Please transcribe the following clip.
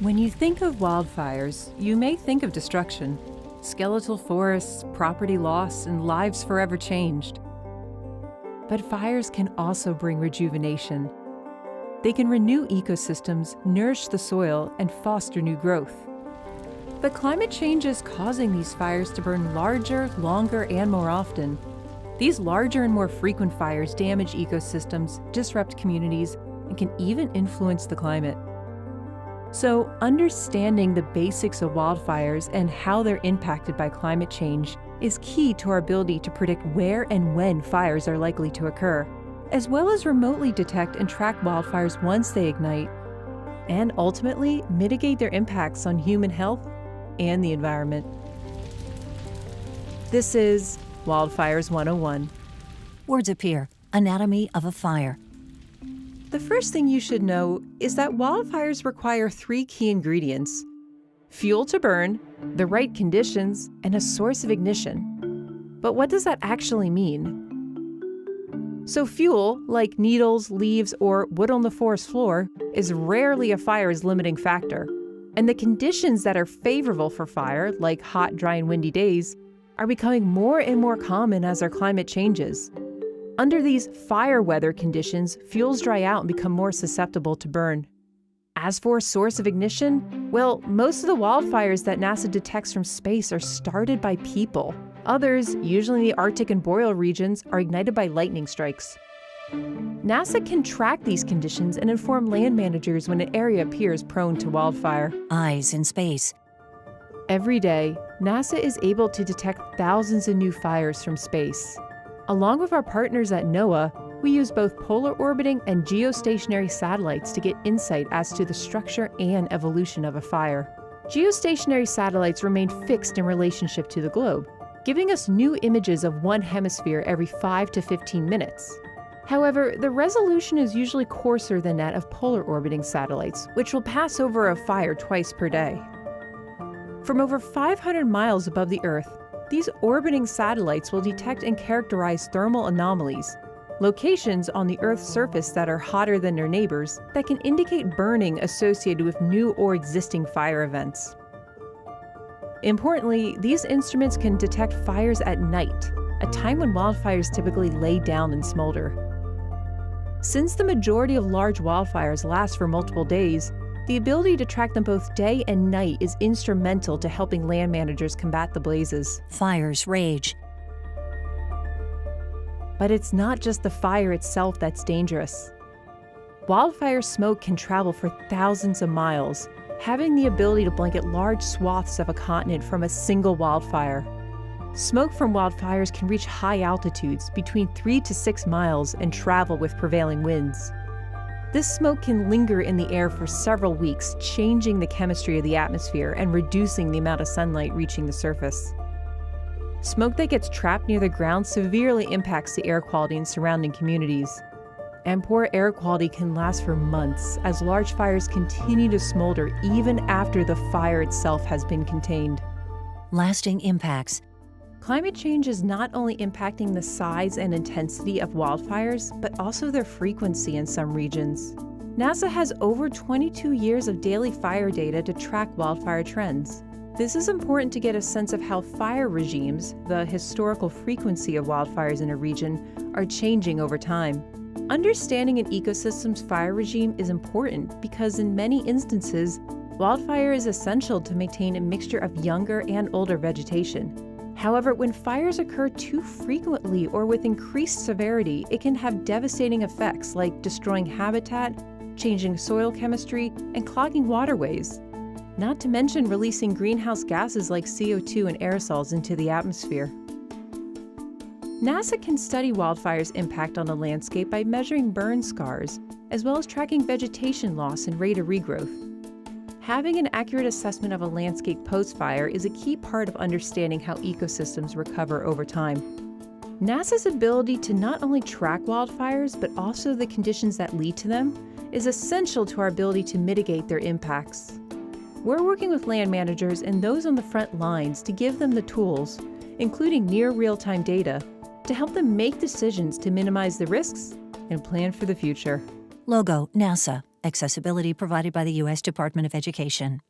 When you think of wildfires, you may think of destruction, skeletal forests, property loss, and lives forever changed. But fires can also bring rejuvenation. They can renew ecosystems, nourish the soil, and foster new growth. But climate change is causing these fires to burn larger, longer, and more often. These larger and more frequent fires damage ecosystems, disrupt communities, and can even influence the climate. So, understanding the basics of wildfires and how they're impacted by climate change is key to our ability to predict where and when fires are likely to occur, as well as remotely detect and track wildfires once they ignite, and ultimately mitigate their impacts on human health and the environment. This is Wildfires 101. Words appear. Anatomy of a fire. The first thing you should know is that wildfires require 3 key ingredients: fuel to burn, the right conditions, and a source of ignition. But what does that actually mean? So fuel, like needles, leaves, or wood on the forest floor, is rarely a fire's limiting factor. And the conditions that are favorable for fire, like hot, dry, and windy days, are becoming more and more common as our climate changes. Under these fire weather conditions, fuels dry out and become more susceptible to burn. As for a source of ignition, well, most of the wildfires that NASA detects from space are started by people. Others, usually in the Arctic and boreal regions, are ignited by lightning strikes. NASA can track these conditions and inform land managers when an area appears prone to wildfire. Eyes in space. Every day, NASA is able to detect thousands of new fires from space. Along with our partners at NOAA, we use both polar orbiting and geostationary satellites to get insight as to the structure and evolution of a fire. Geostationary satellites remain fixed in relationship to the globe, giving us new images of one hemisphere every 5 to 15 minutes. However, the resolution is usually coarser than that of polar orbiting satellites, which will pass over a fire twice per day. From over 500 miles above the Earth, these orbiting satellites will detect and characterize thermal anomalies, locations on the Earth's surface that are hotter than their neighbors that can indicate burning associated with new or existing fire events. Importantly, these instruments can detect fires at night, a time when wildfires typically lay down and smolder. Since the majority of large wildfires last for multiple days, the ability to track them both day and night is instrumental to helping land managers combat the blazes. Fires rage. But it's not just the fire itself that's dangerous. Wildfire smoke can travel for thousands of miles, having the ability to blanket large swaths of a continent from a single wildfire. Smoke from wildfires can reach high altitudes, between 3 to 6 miles, and travel with prevailing winds. This smoke can linger in the air for several weeks, changing the chemistry of the atmosphere and reducing the amount of sunlight reaching the surface. Smoke that gets trapped near the ground severely impacts the air quality in surrounding communities. And poor air quality can last for months as large fires continue to smolder even after the fire itself has been contained. Lasting impacts. Climate change is not only impacting the size and intensity of wildfires, but also their frequency in some regions. NASA has over 22 years of daily fire data to track wildfire trends. This is important to get a sense of how fire regimes, the historical frequency of wildfires in a region, are changing over time. Understanding an ecosystem's fire regime is important because in many instances, wildfire is essential to maintain a mixture of younger and older vegetation. However, when fires occur too frequently or with increased severity, it can have devastating effects like destroying habitat, changing soil chemistry, and clogging waterways. Not to mention releasing greenhouse gases like CO2 and aerosols into the atmosphere. NASA can study wildfire's impact on the landscape by measuring burn scars, as well as tracking vegetation loss and rate of regrowth. Having an accurate assessment of a landscape post-fire is a key part of understanding how ecosystems recover over time. NASA's ability to not only track wildfires, but also the conditions that lead to them, is essential to our ability to mitigate their impacts. We're working with land managers and those on the front lines to give them the tools, including near real-time data, to help them make decisions to minimize the risks and plan for the future. Logo, NASA. Accessibility provided by the U.S. Department of Education.